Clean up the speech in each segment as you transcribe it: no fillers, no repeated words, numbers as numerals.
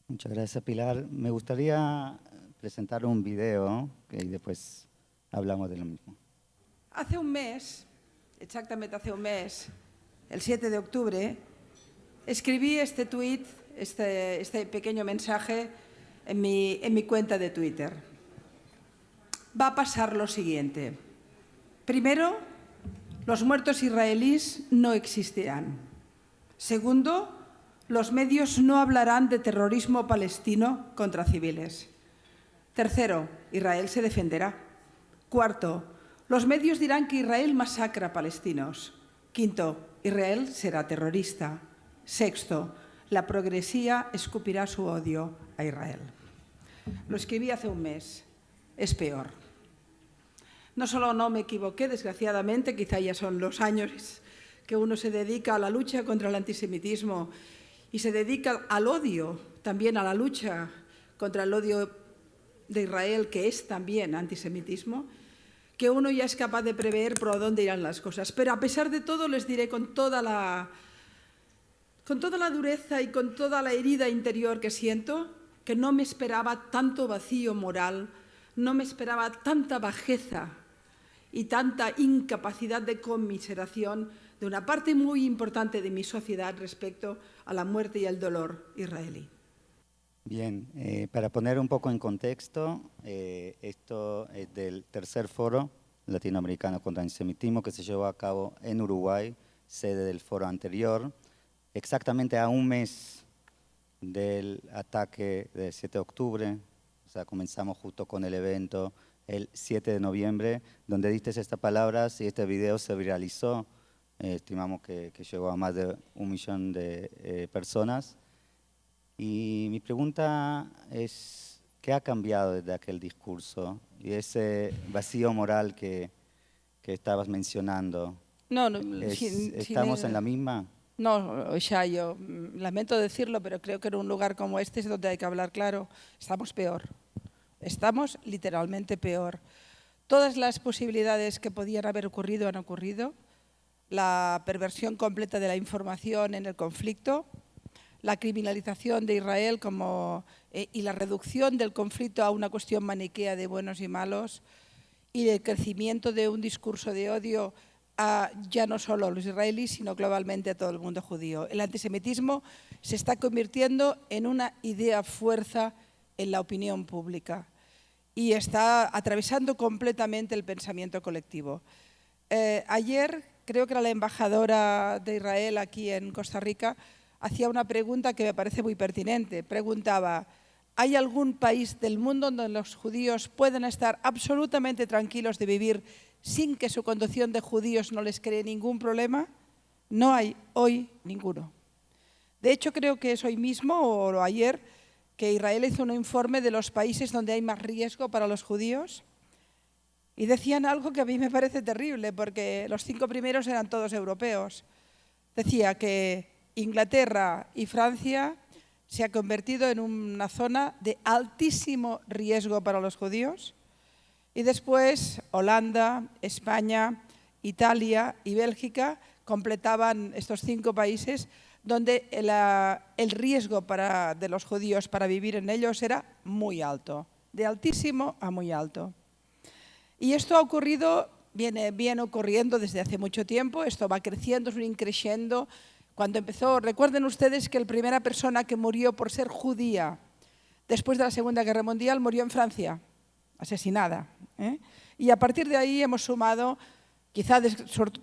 Muchas gracias, Pilar. Me gustaría presentar un video y después hablamos de lo mismo. Hace un mes, exactamente hace un mes, el 7 de octubre, escribí este tuit, este pequeño mensaje en mi cuenta de Twitter. Va a pasar lo siguiente. Primero, los muertos israelíes no existirán. Segundo, los medios no hablarán de terrorismo palestino contra civiles. Tercero, Israel se defenderá. Cuarto, los medios dirán que Israel masacra a palestinos. Quinto, Israel será terrorista. Sexto, la progresía escupirá su odio a Israel. Lo escribí hace un mes. Es peor. No solo no me equivoqué, desgraciadamente, quizá ya son los años que uno se dedica a la lucha contra el antisemitismo y se dedica al odio, también a la lucha contra el odio de Israel, que es también antisemitismo, que uno ya es capaz de prever por dónde irán las cosas. Pero a pesar de todo, les diré con toda la dureza y con toda la herida interior que siento, que no me esperaba tanto vacío moral, no me esperaba tanta bajeza y tanta incapacidad de conmiseración de una parte muy importante de mi sociedad respecto a la muerte y el dolor israelí. Bien, para poner un poco en contexto, esto es del tercer foro latinoamericano contra el antisemitismo que se llevó a cabo en Uruguay, sede del foro anterior, exactamente a un mes del ataque del 7 de octubre, o sea, comenzamos justo con el evento el 7 de noviembre, donde diste estas palabras y este video se viralizó, estimamos que llegó a más de 1 millón de personas. Y mi pregunta es, ¿qué ha cambiado desde aquel discurso y ese vacío moral que estabas mencionando? No, ¿Estamos en la misma? No, o sea, yo lamento decirlo, pero creo que en un lugar como este es donde hay que hablar claro. Estamos peor. Estamos literalmente peor. Todas las posibilidades que podían haber ocurrido han ocurrido. La perversión completa de la información en el conflicto, la criminalización de Israel y la reducción del conflicto a una cuestión maniquea de buenos y malos, y el crecimiento de un discurso de odio a ya no solo a los israelíes, sino globalmente a todo el mundo judío. El antisemitismo se está convirtiendo en una idea fuerza en la opinión pública y está atravesando completamente el pensamiento colectivo. Ayer, creo que era la embajadora de Israel aquí en Costa Rica, hacía una pregunta que me parece muy pertinente. Preguntaba, ¿hay algún país del mundo donde los judíos puedan estar absolutamente tranquilos de vivir sin que su condición de judíos no les cree ningún problema? No hay hoy ninguno. De hecho, creo que es hoy mismo o ayer que Israel hizo un informe de los países donde hay más riesgo para los judíos y decían algo que a mí me parece terrible porque los 5 primeros eran todos europeos. Decía que Inglaterra y Francia se ha convertido en una zona de altísimo riesgo para los judíos. Y después Holanda, España, Italia y Bélgica completaban estos 5 países donde el riesgo de los judíos para vivir en ellos era muy alto, de altísimo a muy alto. Y esto ha ocurrido, viene ocurriendo desde hace mucho tiempo, esto va creciendo, es un increciendo. Cuando empezó, recuerden ustedes que la primera persona que murió por ser judía después de la Segunda Guerra Mundial murió en Francia, asesinada. Y a partir de ahí hemos sumado, quizá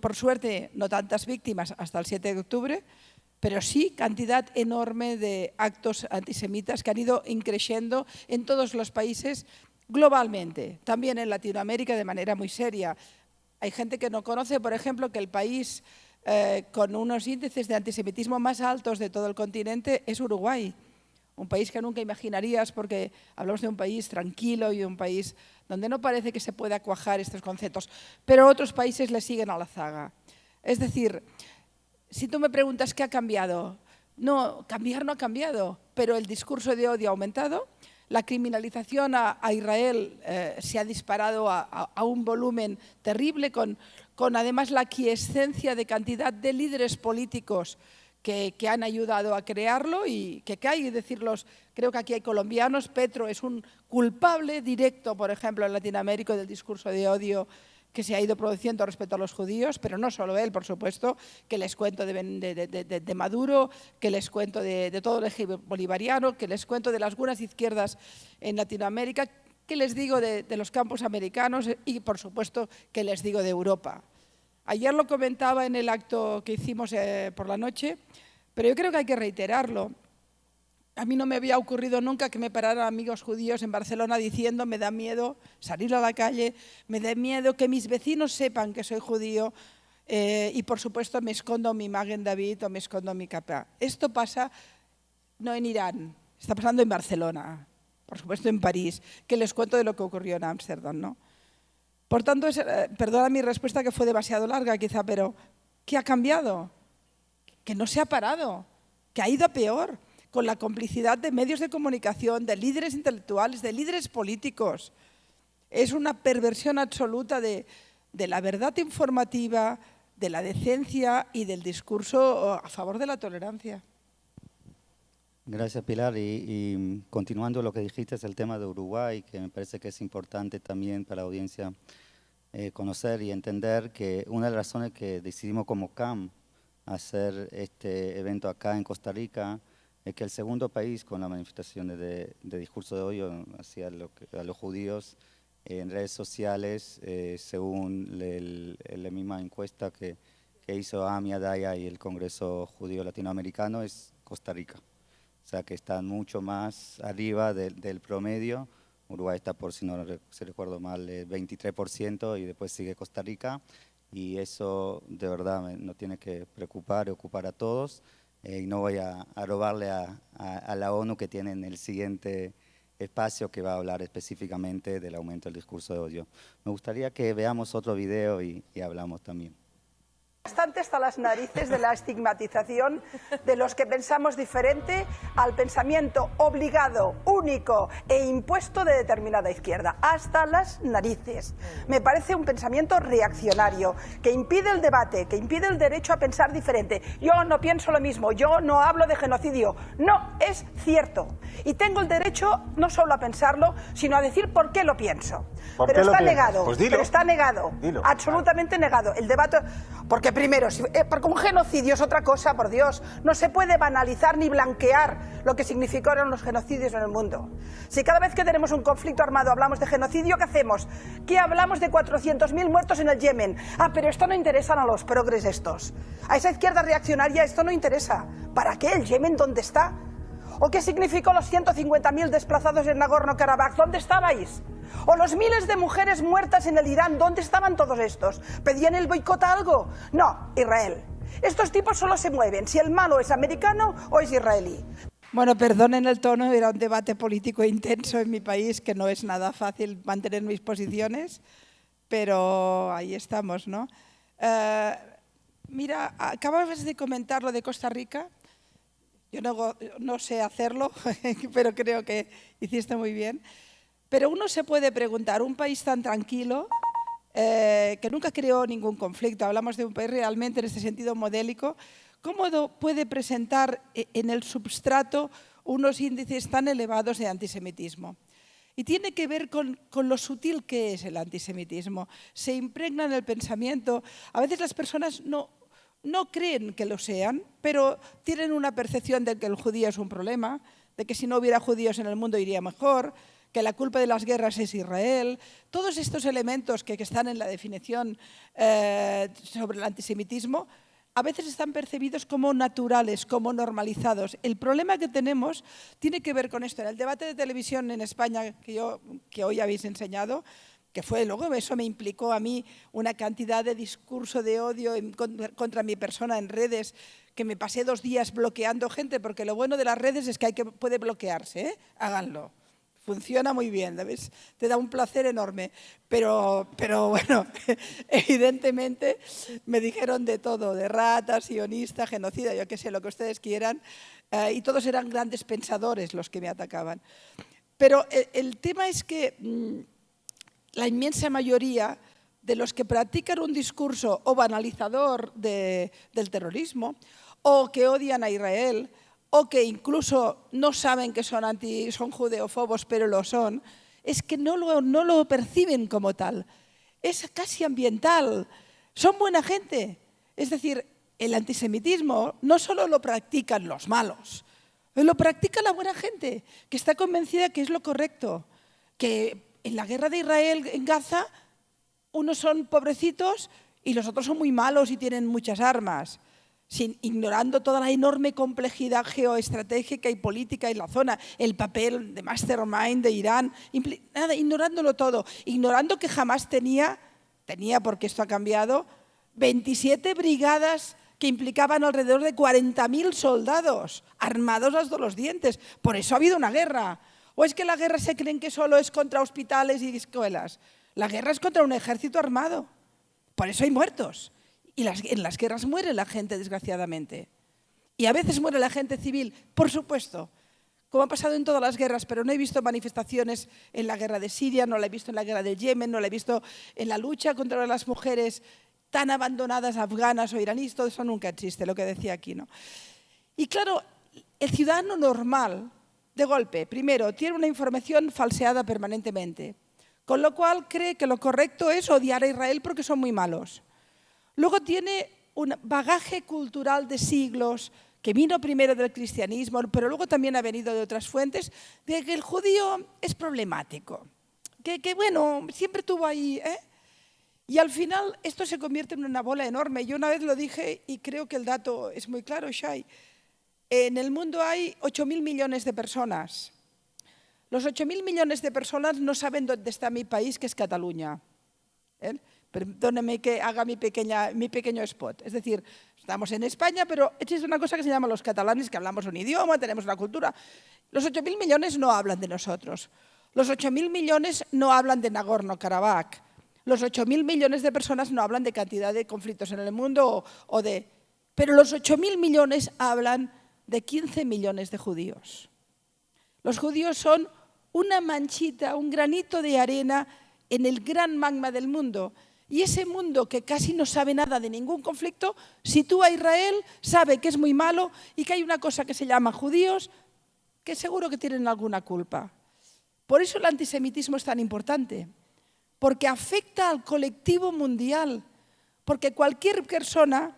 por suerte no tantas víctimas hasta el 7 de octubre, pero sí cantidad enorme de actos antisemitas que han ido increciendo en todos los países globalmente, también en Latinoamérica de manera muy seria. Hay gente que no conoce, por ejemplo, que el país con unos índices de antisemitismo más altos de todo el continente es Uruguay. Un país que nunca imaginarías porque hablamos de un país tranquilo y un país donde no parece que se pueda cuajar estos conceptos, pero otros países le siguen a la zaga. Es decir, si tú me preguntas qué ha cambiado, no, cambiar no ha cambiado, pero el discurso de odio ha aumentado, la criminalización a Israel se ha disparado a un volumen terrible con además la aquiescencia de cantidad de líderes políticos que han ayudado a crearlo y que hay que decirlos. Creo que aquí hay colombianos. Petro es un culpable directo, por ejemplo, en Latinoamérica del discurso de odio que se ha ido produciendo respecto a los judíos, pero no solo él, por supuesto, que les cuento de Maduro, que les cuento de todo el eje bolivariano, que les cuento de las algunas izquierdas en Latinoamérica, que les digo de los campos americanos y, por supuesto, que les digo de Europa. Ayer lo comentaba en el acto que hicimos por la noche, pero yo creo que hay que reiterarlo. A mí no me había ocurrido nunca que me pararan amigos judíos en Barcelona diciendo me da miedo salir a la calle, me da miedo que mis vecinos sepan que soy judío y, por supuesto, me escondo mi Magen David o me escondo mi capa. Esto pasa no en Irán, está pasando en Barcelona, por supuesto en París, que les cuento de lo que ocurrió en Ámsterdam, ¿no? Por tanto, perdona mi respuesta que fue demasiado larga quizá, pero ¿qué ha cambiado? Que no se ha parado, que ha ido a peor, con la complicidad de medios de comunicación, de líderes intelectuales, de líderes políticos. Es una perversión absoluta de la verdad informativa, de la decencia y del discurso a favor de la tolerancia. Gracias, Pilar. Y continuando lo que dijiste, es el tema de Uruguay, que me parece que es importante también para la audiencia conocer y entender que una de las razones que decidimos como CAM hacer este evento acá en Costa Rica es que el segundo país con las manifestaciones de discurso de odio hacia a los judíos en redes sociales, según la misma encuesta que hizo AMI, ADAIA y el Congreso Judío Latinoamericano, es Costa Rica. O sea que están mucho más arriba del promedio. Uruguay está por, si no recuerdo mal, 23% y después sigue Costa Rica. Y eso de verdad nos tiene que preocupar y ocupar a todos. Y no voy a robarle a la ONU que tiene en el siguiente espacio que va a hablar específicamente del aumento del discurso de odio. Me gustaría que veamos otro video y hablamos también. Bastante hasta las narices de la estigmatización de los que pensamos diferente al pensamiento obligado, único e impuesto de determinada izquierda. Hasta las narices. Me parece un pensamiento reaccionario, que impide el debate, que impide el derecho a pensar diferente. Yo no pienso lo mismo, yo no hablo de genocidio. No, es cierto. Y tengo el derecho no solo a pensarlo, sino a decir por qué lo pienso. Pero está negado, pues dilo. pero está negado, Dilo. Absolutamente negado. El debate, porque primero, porque un genocidio es otra cosa, por Dios. No se puede banalizar ni blanquear lo que significaron los genocidios en el mundo. Si cada vez que tenemos un conflicto armado hablamos de genocidio, ¿qué hacemos? ¿Qué hablamos de 400.000 muertos en el Yemen? Ah, pero esto no interesa a los progres estos. A esa izquierda reaccionaria esto no interesa. ¿Para qué el Yemen dónde está? ¿O qué significó los 150.000 desplazados en Nagorno-Karabaj? ¿Dónde estabais? ¿O los miles de mujeres muertas en el Irán? ¿Dónde estaban todos estos? ¿Pedían el boicot a algo? No, Israel. Estos tipos solo se mueven si el malo es americano o es israelí. Bueno, perdonen el tono, era un debate político intenso en mi país, que no es nada fácil mantener mis posiciones, pero ahí estamos, ¿no? Mira, acababas de comentar lo de Costa Rica. Yo no sé hacerlo, pero creo que hiciste muy bien. Pero uno se puede preguntar, un país tan tranquilo, que nunca creó ningún conflicto, hablamos de un país realmente en este sentido modélico, ¿cómo puede presentar en el substrato unos índices tan elevados de antisemitismo? Y tiene que ver con lo sutil que es el antisemitismo. Se impregna en el pensamiento. A veces las personas no creen que lo sean, pero tienen una percepción de que el judío es un problema, de que si no hubiera judíos en el mundo iría mejor, que la culpa de las guerras es Israel. Todos estos elementos que están en la definición sobre el antisemitismo a veces están percibidos como naturales, como normalizados. El problema que tenemos tiene que ver con esto. En el debate de televisión en España que hoy habéis enseñado, que fue luego, eso me implicó a mí una cantidad de discurso de odio contra mi persona en redes, que me pasé 2 días bloqueando gente, porque lo bueno de las redes es que puede bloquearse, ¿eh? Háganlo. Funciona muy bien, ¿sabes? Te da un placer enorme. Pero bueno, evidentemente me dijeron de todo, de rata, sionista, genocida, yo qué sé, lo que ustedes quieran, y todos eran grandes pensadores los que me atacaban. Pero el tema es que la inmensa mayoría de los que practican un discurso o banalizador del terrorismo o que odian a Israel, o que incluso no saben que son judeofobos, pero lo son, es que no lo perciben como tal. Es casi ambiental. Son buena gente. Es decir, el antisemitismo no solo lo practican los malos, lo practica la buena gente, que está convencida que es lo correcto, que en la guerra de Israel en Gaza unos son pobrecitos y los otros son muy malos y tienen muchas armas, ignorando toda la enorme complejidad geoestratégica y política en la zona, el papel de mastermind de Irán, ignorándolo todo, ignorando que jamás tenía, porque esto ha cambiado, 27 brigadas que implicaban alrededor de 40.000 soldados armados hasta los dientes. Por eso ha habido una guerra. ¿O es que la guerra se creen que solo es contra hospitales y escuelas? La guerra es contra un ejército armado. Por eso hay muertos. Y en las guerras muere la gente, desgraciadamente. Y a veces muere la gente civil, por supuesto, como ha pasado en todas las guerras, pero no he visto manifestaciones en la guerra de Siria, no la he visto en la guerra del Yemen, no la he visto en la lucha contra las mujeres tan abandonadas afganas o iraníes, todo eso nunca existe, lo que decía aquí, ¿no? Y claro, el ciudadano normal, de golpe, primero, tiene una información falseada permanentemente, con lo cual cree que lo correcto es odiar a Israel porque son muy malos. Luego tiene un bagaje cultural de siglos, que vino primero del cristianismo, pero luego también ha venido de otras fuentes, de que el judío es problemático, que bueno, siempre tuvo ahí, ¿eh? Y al final esto se convierte en una bola enorme. Yo una vez lo dije y creo que el dato es muy claro, Shai. En el mundo hay 8.000 millones de personas. Los 8.000 millones de personas no saben dónde está mi país, que es Cataluña. Perdóneme que haga mi pequeño spot. Es decir, estamos en España, pero existe una cosa que se llama los catalanes, que hablamos un idioma, tenemos una cultura. Los 8.000 millones no hablan de nosotros. Los 8.000 millones no hablan de Nagorno-Karabaj. Los 8.000 millones de personas no hablan de cantidad de conflictos en el mundo pero los 8.000 millones hablan de 15 millones de judíos. Los judíos son una manchita, un granito de arena en el gran magma del mundo. Y ese mundo que casi no sabe nada de ningún conflicto, sitúa a Israel, sabe que es muy malo y que hay una cosa que se llama judíos, que seguro que tienen alguna culpa. Por eso el antisemitismo es tan importante. Porque afecta al colectivo mundial, porque cualquier persona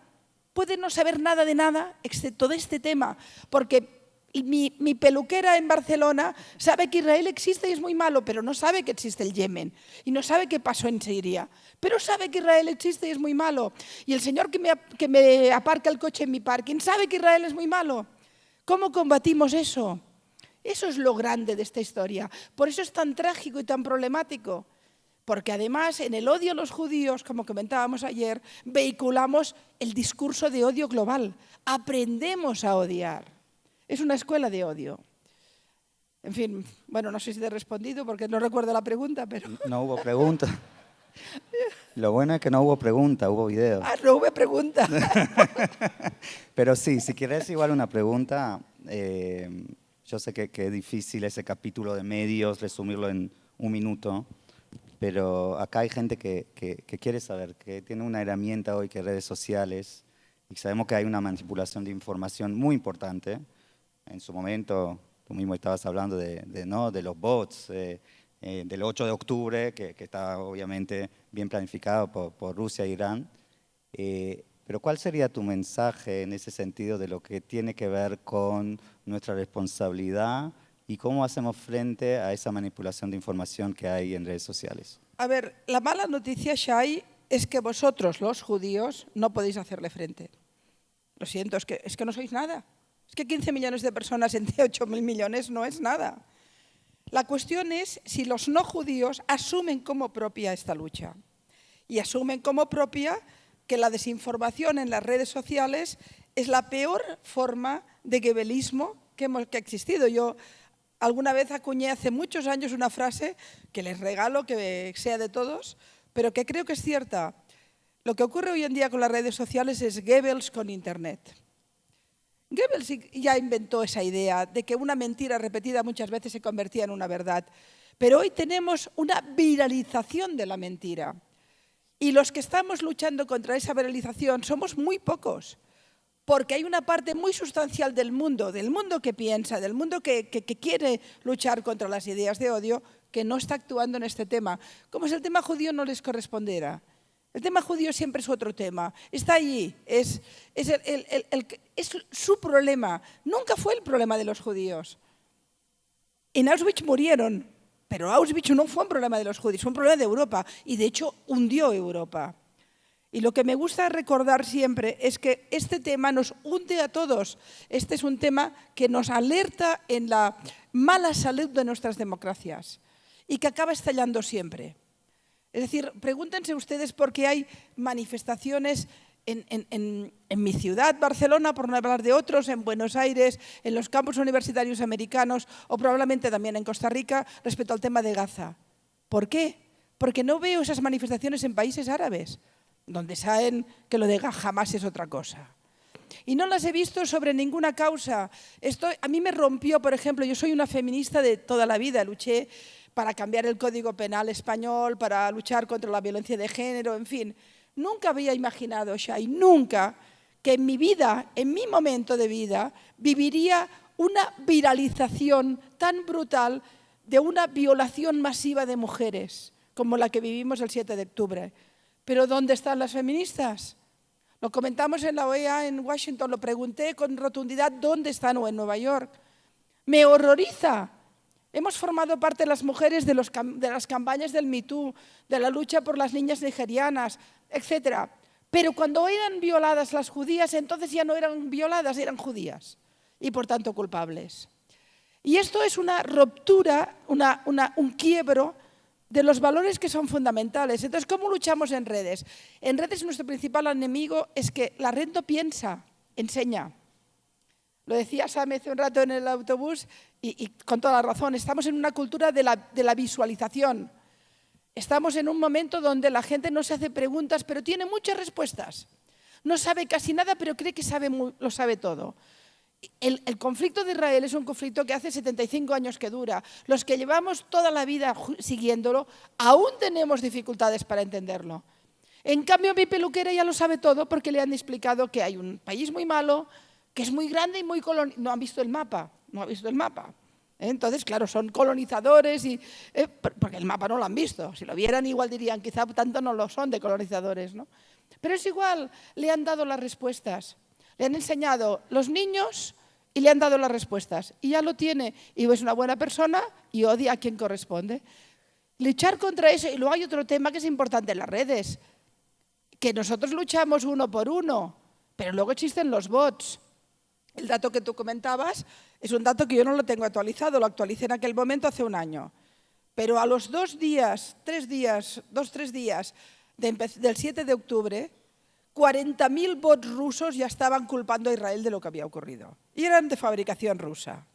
puede no saber nada de nada, excepto de este tema, porque mi peluquera en Barcelona sabe que Israel existe y es muy malo, pero no sabe que existe el Yemen, y no sabe qué pasó en Siria, pero sabe que Israel existe y es muy malo, y el señor que me aparca el coche en mi parking sabe que Israel es muy malo. ¿Cómo combatimos eso? Eso es lo grande de esta historia, por eso es tan trágico y tan problemático. Porque además en el odio a los judíos, como comentábamos ayer, vehiculamos el discurso de odio global. Aprendemos a odiar. Es una escuela de odio. En fin, bueno, no sé si te he respondido porque no recuerdo la pregunta, pero... No hubo pregunta. Lo bueno es que no hubo pregunta, hubo video. Ah, no hubo pregunta. Pero sí, si quieres igual una pregunta, yo sé que es difícil ese capítulo de medios, resumirlo en un minuto. Pero acá hay gente que quiere saber, que tiene una herramienta hoy que es redes sociales y sabemos que hay una manipulación de información muy importante. En su momento, tú mismo estabas hablando de los bots, del 8 de octubre, que está obviamente bien planificado por Rusia e Irán. Pero ¿cuál sería tu mensaje en ese sentido de lo que tiene que ver con nuestra responsabilidad y cómo hacemos frente a esa manipulación de información que hay en redes sociales? A ver, la mala noticia, Shai, es que vosotros, los judíos, no podéis hacerle frente. Lo siento, es que no sois nada. Es que 15 millones de personas entre 8.000 millones no es nada. La cuestión es si los no judíos asumen como propia esta lucha y asumen como propia que la desinformación en las redes sociales es la peor forma de gebelismo que ha existido. Yo alguna vez acuñé hace muchos años una frase que les regalo, que sea de todos, pero que creo que es cierta. Lo que ocurre hoy en día con las redes sociales es Goebbels con Internet. Goebbels ya inventó esa idea de que una mentira repetida muchas veces se convertía en una verdad. Pero hoy tenemos una viralización de la mentira. Y los que estamos luchando contra esa viralización somos muy pocos. porque hay una parte muy sustancial del mundo que piensa, del mundo que quiere luchar contra las ideas de odio, que no está actuando en este tema. Como si el tema judío no les correspondiera. El tema judío siempre es otro tema. Está allí, es su problema. Nunca fue el problema de los judíos. En Auschwitz murieron, pero Auschwitz no fue un problema de los judíos, fue un problema de Europa y de hecho hundió Europa. Y lo que me gusta recordar siempre es que este tema nos hunde a todos. Este es un tema que nos alerta en la mala salud de nuestras democracias y que acaba estallando siempre. Es decir, pregúntense ustedes por qué hay manifestaciones en mi ciudad, Barcelona, por no hablar de otros, en Buenos Aires, en los campus universitarios americanos o probablemente también en Costa Rica respecto al tema de Gaza. ¿Por qué? Porque no veo esas manifestaciones en países árabes, donde saben que lo de Hamas es otra cosa. Y no las he visto sobre ninguna causa. Esto a mí me rompió, por ejemplo, yo soy una feminista de toda la vida, luché para cambiar el Código Penal español, para luchar contra la violencia de género, en fin. Nunca había imaginado, Shai, nunca, que en mi vida, en mi momento de vida, viviría una viralización tan brutal de una violación masiva de mujeres, como la que vivimos el 7 de octubre. Pero ¿dónde están las feministas? Lo comentamos en la OEA en Washington, lo pregunté con rotundidad, ¿dónde están? O en Nueva York. Me horroriza. Hemos formado parte las mujeres de las campañas del Me Too, de la lucha por las niñas nigerianas, etc. Pero cuando eran violadas las judías, entonces ya no eran violadas, eran judías y por tanto culpables. Y esto es una ruptura, un quiebro de los valores que son fundamentales. Entonces, ¿cómo luchamos en redes? En redes nuestro principal enemigo es que la red no piensa, enseña. Lo decía Sam hace un rato en el autobús y con toda la razón. Estamos en una cultura de la visualización. Estamos en un momento donde la gente no se hace preguntas, pero tiene muchas respuestas. No sabe casi nada, pero cree que lo sabe todo. El conflicto de Israel es un conflicto que hace 75 años que dura. Los que llevamos toda la vida siguiéndolo, aún tenemos dificultades para entenderlo. En cambio, mi peluquera ya lo sabe todo porque le han explicado que hay un país muy malo, que es muy grande y muy colonizado. No han visto el mapa, no ha visto el mapa. Entonces, claro, son colonizadores, porque el mapa no lo han visto. Si lo vieran, igual dirían, quizá tanto no lo son de colonizadores, ¿no? Pero es igual, le han dado las respuestas. Le han enseñado los niños y le han dado las respuestas. Y ya lo tiene. Y es una buena persona y odia a quien corresponde. Luchar contra eso. Y luego hay otro tema que es importante en las redes. Que nosotros luchamos uno por uno, pero luego existen los bots. El dato que tú comentabas es un dato que yo no lo tengo actualizado. Lo actualicé en aquel momento hace un año. Pero a los 2 días, 3 días, 2-3 días del 7 de octubre, 40.000 bots rusos ya estaban culpando a Israel de lo que había ocurrido. Y eran de fabricación rusa.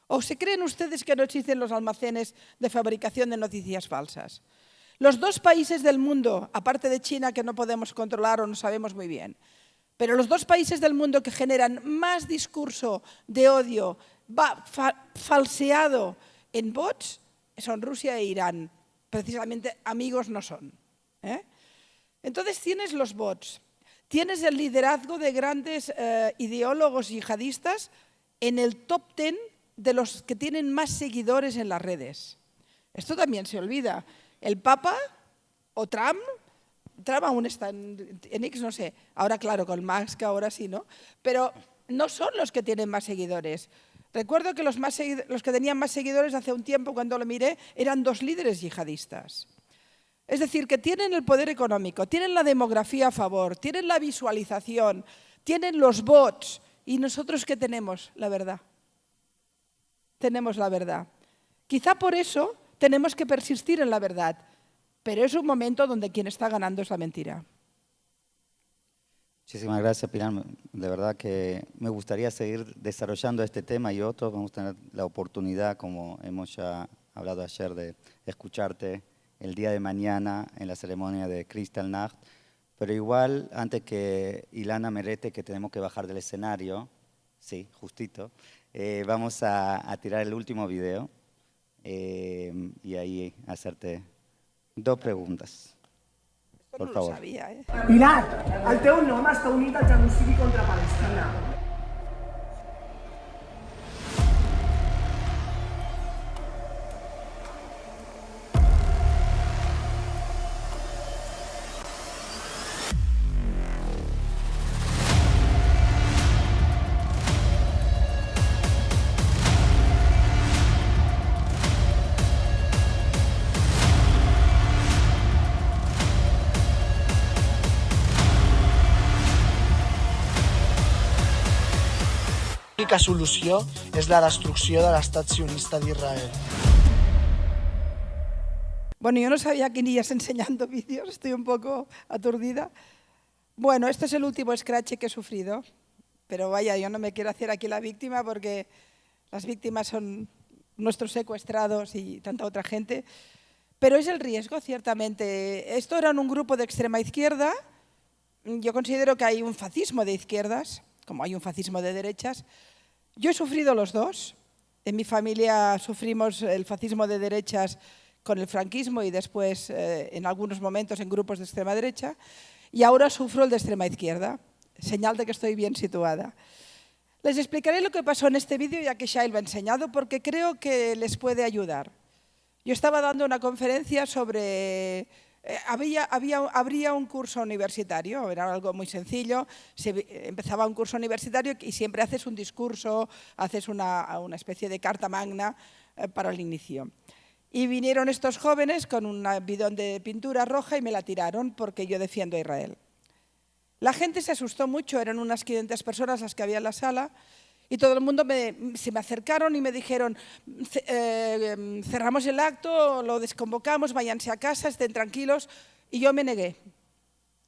¿O se creen ustedes que no existen los almacenes de fabricación de noticias falsas? Los 2 países del mundo, aparte de China, que no podemos controlar o no sabemos muy bien, pero los 2 países del mundo que generan más discurso de odio falseado en bots son Rusia e Irán. Precisamente amigos no son. Entonces tienes los bots, tienes el liderazgo de grandes ideólogos yihadistas en el top 10 de los que tienen más seguidores en las redes. Esto también se olvida. El Papa o Trump aún está en X, no sé. Ahora, claro, con Musk ahora sí, ¿no? Pero no son los que tienen más seguidores. Recuerdo que los que tenían más seguidores hace un tiempo, cuando lo miré, eran 2 líderes yihadistas. Es decir, que tienen el poder económico, tienen la demografía a favor, tienen la visualización, tienen los bots. ¿Y nosotros qué tenemos? La verdad. Tenemos la verdad. Quizá por eso tenemos que persistir en la verdad, pero es un momento donde quien está ganando es la mentira. Muchísimas gracias, Pilar. De verdad que me gustaría seguir desarrollando este tema y otros. Vamos a tener la oportunidad, como hemos ya hablado ayer, de escucharte el día de mañana en la ceremonia de Kristallnacht. Pero igual, antes que Ilana Merete, que tenemos que bajar del escenario, sí, justito, vamos a tirar el último video y ahí hacerte 2 preguntas. Por no favor. lo sabia, eh? Pilar, el teu nom està unit al genocidi contra Palestina. L'única solució és la destrucció de l'estat sionista d'Israel. Bueno, yo no sabía que irías enseñando vídeos, estoy un poco aturdida. Bueno, este es el último scratch que he sufrido, pero vaya, yo no me quiero hacer aquí la víctima porque las víctimas son nuestros secuestrados y tanta otra gente, pero es el riesgo, ciertamente. Esto era un grupo de extrema izquierda. Yo considero que hay un fascismo de izquierdas, como hay un fascismo de derechas. Yo he sufrido los dos. En mi familia sufrimos el fascismo de derechas con el franquismo y después, en algunos momentos, en grupos de extrema derecha. Y ahora sufro el de extrema izquierda, señal de que estoy bien situada. Les explicaré lo que pasó en este vídeo, ya que Shail lo ha enseñado, porque creo que les puede ayudar. Yo estaba dando una conferencia sobre... habría un curso universitario, era algo muy sencillo, empezaba un curso universitario y siempre haces un discurso, haces una especie de carta magna para el inicio. Y vinieron estos jóvenes con un bidón de pintura roja y me la tiraron porque yo defiendo a Israel. La gente se asustó mucho, eran unas 500 personas las que había en la sala, y todo el mundo se me acercaron y me dijeron, cerramos el acto, lo desconvocamos, váyanse a casa, estén tranquilos. Y yo me negué.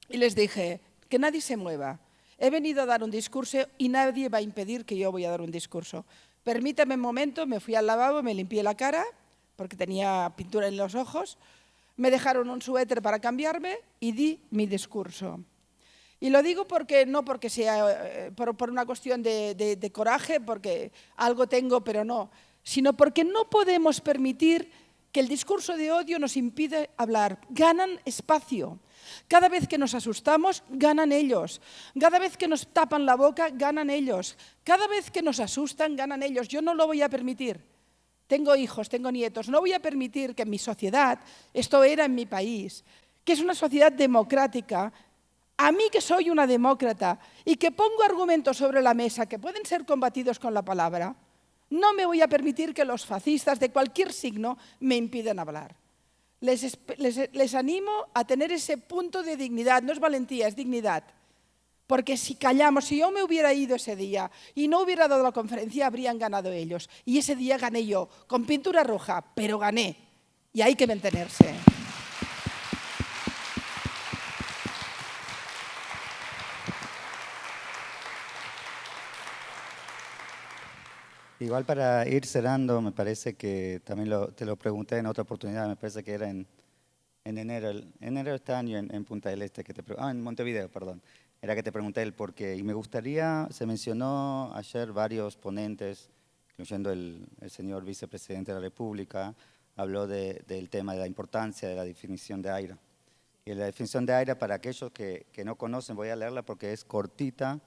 Y les dije, que nadie se mueva. He venido a dar un discurso y nadie va a impedir que yo voy a dar un discurso. Permítame un momento, me fui al lavabo, me limpié la cara, porque tenía pintura en los ojos, me dejaron un suéter para cambiarme y di mi discurso. Y lo digo porque no porque sea por una cuestión de coraje, porque algo tengo pero no, sino porque no podemos permitir que el discurso de odio nos impide hablar. Ganan espacio. Cada vez que nos asustamos, ganan ellos. Cada vez que nos tapan la boca, ganan ellos. Cada vez que nos asustan, ganan ellos. Yo no lo voy a permitir. Tengo hijos, tengo nietos. No voy a permitir que en mi sociedad, esto era en mi país, que es una sociedad democrática, a mí que soy una demócrata y que pongo argumentos sobre la mesa que pueden ser combatidos con la palabra, no me voy a permitir que los fascistas de cualquier signo me impidan hablar. Les animo a tener ese punto de dignidad, no es valentía, es dignidad. Porque si callamos, si yo me hubiera ido ese día y no hubiera dado la conferencia, habrían ganado ellos. Y ese día gané yo, con pintura roja, pero gané. Y hay que mantenerse. Igual para ir cerrando, me parece que también te lo pregunté en otra oportunidad, me parece que era en enero de este año en Punta del Este, en Montevideo, perdón, era que te pregunté el por qué. Y me gustaría, se mencionó ayer varios ponentes, incluyendo el señor vicepresidente de la República, habló del tema de la importancia de la definición de AIRA. Y la definición de AIRA, para aquellos que no conocen, voy a leerla porque es cortita,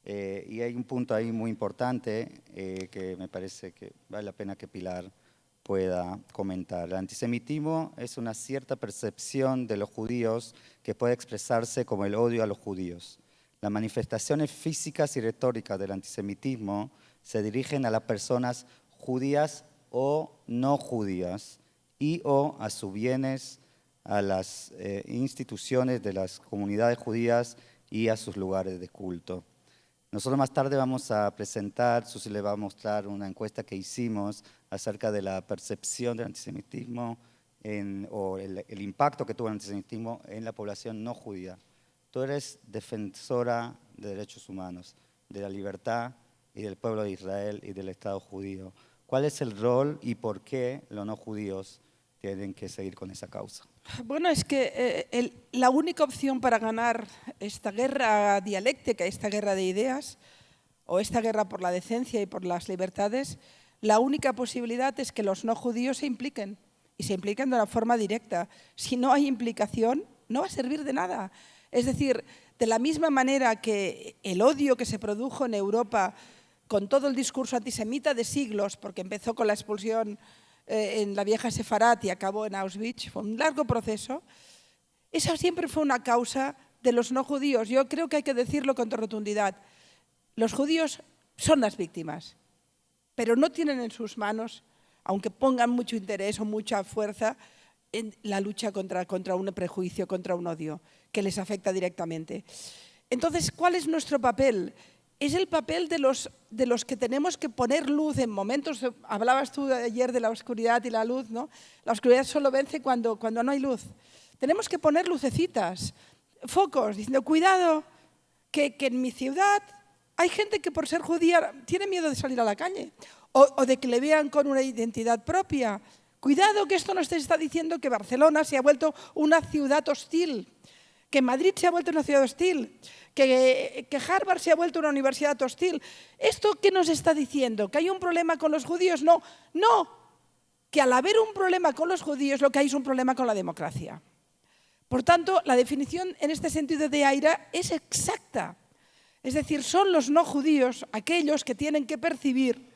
y hay un punto ahí muy importante que me parece que vale la pena que Pilar pueda comentar. El antisemitismo es una cierta percepción de los judíos que puede expresarse como el odio a los judíos. Las manifestaciones físicas y retóricas del antisemitismo se dirigen a las personas judías o no judías y o a sus bienes, a las instituciones de las comunidades judías y a sus lugares de culto. Nosotros más tarde vamos a presentar, Susi le va a mostrar una encuesta que hicimos acerca de la percepción del antisemitismo o el impacto que tuvo el antisemitismo en la población no judía. Tú eres defensora de derechos humanos, de la libertad y del pueblo de Israel y del Estado judío. ¿Cuál es el rol y por qué los no judíos tienen que seguir con esa causa? Bueno, es que la única opción para ganar esta guerra dialéctica, esta guerra de ideas, o esta guerra por la decencia y por las libertades, la única posibilidad es que los no judíos se impliquen, y se impliquen de una forma directa. Si no hay implicación, no va a servir de nada. Es decir, de la misma manera que el odio que se produjo en Europa con todo el discurso antisemita de siglos, porque empezó con la expulsión en la vieja Sefarat y acabó en Auschwitz, fue un largo proceso, esa siempre fue una causa de los no judíos. Yo creo que hay que decirlo con rotundidad. Los judíos son las víctimas, pero no tienen en sus manos, aunque pongan mucho interés o mucha fuerza, en la lucha contra un prejuicio, contra un odio, que les afecta directamente. Entonces, ¿cuál es nuestro papel? Es el papel de los que tenemos que poner luz en momentos. Hablabas tú ayer de la oscuridad y la luz, ¿no? La oscuridad solo vence cuando no hay luz. Tenemos que poner lucecitas, focos, diciendo, cuidado, que en mi ciudad hay gente que por ser judía tiene miedo de salir a la calle o de que le vean con una identidad propia. Cuidado, que esto nos está diciendo que Barcelona se ha vuelto una ciudad hostil, que Madrid se ha vuelto una ciudad hostil, que Harvard se ha vuelto una universidad hostil. ¿Esto qué nos está diciendo? ¿Que hay un problema con los judíos? No, no, que al haber un problema con los judíos lo que hay es un problema con la democracia. Por tanto, la definición en este sentido de Aira es exacta. Es decir, son los no judíos aquellos que tienen que percibir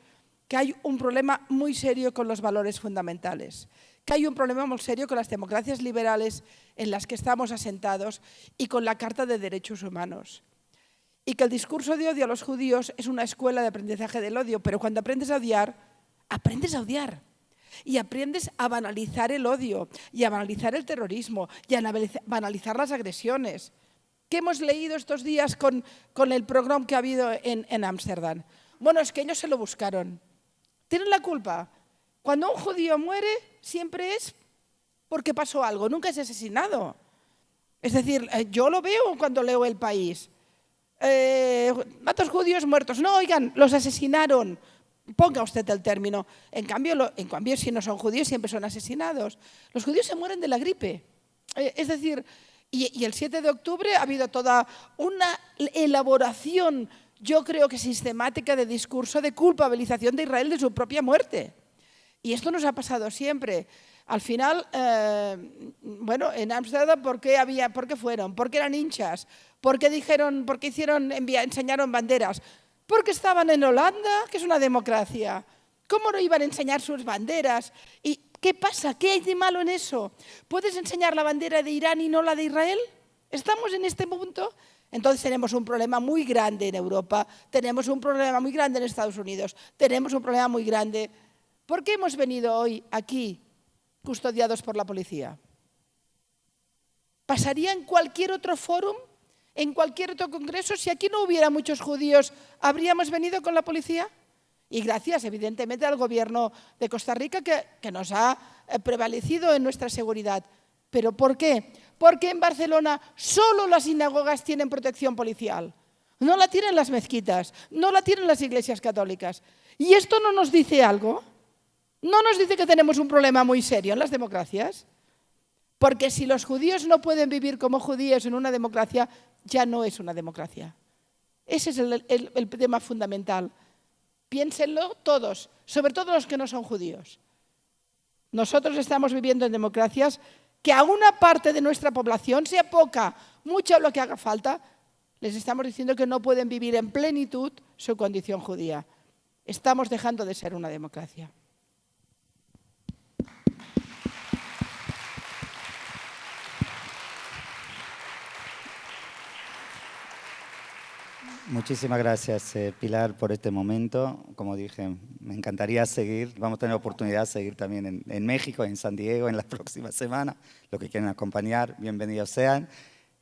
que hay un problema muy serio con los valores fundamentales, que hay un problema muy serio con las democracias liberales en las que estamos asentados y con la Carta de Derechos Humanos. Y que el discurso de odio a los judíos es una escuela de aprendizaje del odio, pero cuando aprendes a odiar, aprendes a odiar. Y aprendes a banalizar el odio, y a banalizar el terrorismo, y a banalizar las agresiones. ¿Qué hemos leído estos días con el pogrom que ha habido en Ámsterdam? Bueno, es que ellos se lo buscaron. ¿Tienen la culpa? Cuando un judío muere, siempre es porque pasó algo, nunca es asesinado. Es decir, yo lo veo cuando leo El País. ¿Cuántos judíos muertos? No, oigan, los asesinaron. Ponga usted el término. En cambio, si no son judíos, siempre son asesinados. Los judíos se mueren de la gripe. Es decir, y el 7 de octubre ha habido toda una elaboración, yo creo que sistemática, de discurso de culpabilización de Israel de su propia muerte. Y esto nos ha pasado siempre. Al final, bueno, en Ámsterdam, ¿por qué fueron? ¿Por qué eran hinchas? ¿Por qué enseñaron banderas? Porque estaban en Holanda, que es una democracia. ¿Cómo no iban a enseñar sus banderas? ¿Y qué pasa? ¿Qué hay de malo en eso? ¿Puedes enseñar la bandera de Irán y no la de Israel? ¿Estamos en este punto? Entonces tenemos un problema muy grande en Europa, tenemos un problema muy grande en Estados Unidos, tenemos un problema muy grande. ¿Por qué hemos venido hoy aquí custodiados por la policía? ¿Pasaría en cualquier otro fórum? ¿En cualquier otro congreso? Si aquí no hubiera muchos judíos, ¿habríamos venido con la policía? Y gracias, evidentemente, al gobierno de Costa Rica que nos ha prevalecido en nuestra seguridad. ¿Pero por qué? Porque en Barcelona solo las sinagogas tienen protección policial. No la tienen las mezquitas, no la tienen las iglesias católicas. ¿Y esto no nos dice algo? ¿No nos dice que tenemos un problema muy serio en las democracias? Porque si los judíos no pueden vivir como judíos en una democracia, ya no es una democracia. Ese es el tema fundamental. Piénsenlo todos, sobre todo los que no son judíos. Nosotros estamos viviendo en democracias que a una parte de nuestra población, sea poca, mucha o lo que haga falta, les estamos diciendo que no pueden vivir en plenitud su condición judía. Estamos dejando de ser una democracia. Muchísimas gracias, Pilar, por este momento. Como dije, me encantaría seguir. Vamos a tener oportunidad de seguir también en México, en San Diego, en las próximas semanas. Los que quieren acompañar, bienvenidos sean.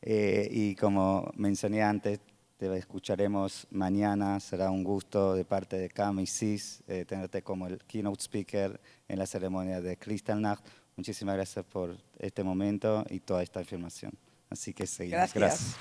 Y como mencioné antes, te escucharemos mañana. Será un gusto de parte de Cam y Cis tenerte como el keynote speaker en la ceremonia de Kristallnacht. Muchísimas gracias por este momento y toda esta información. Así que seguimos. Gracias.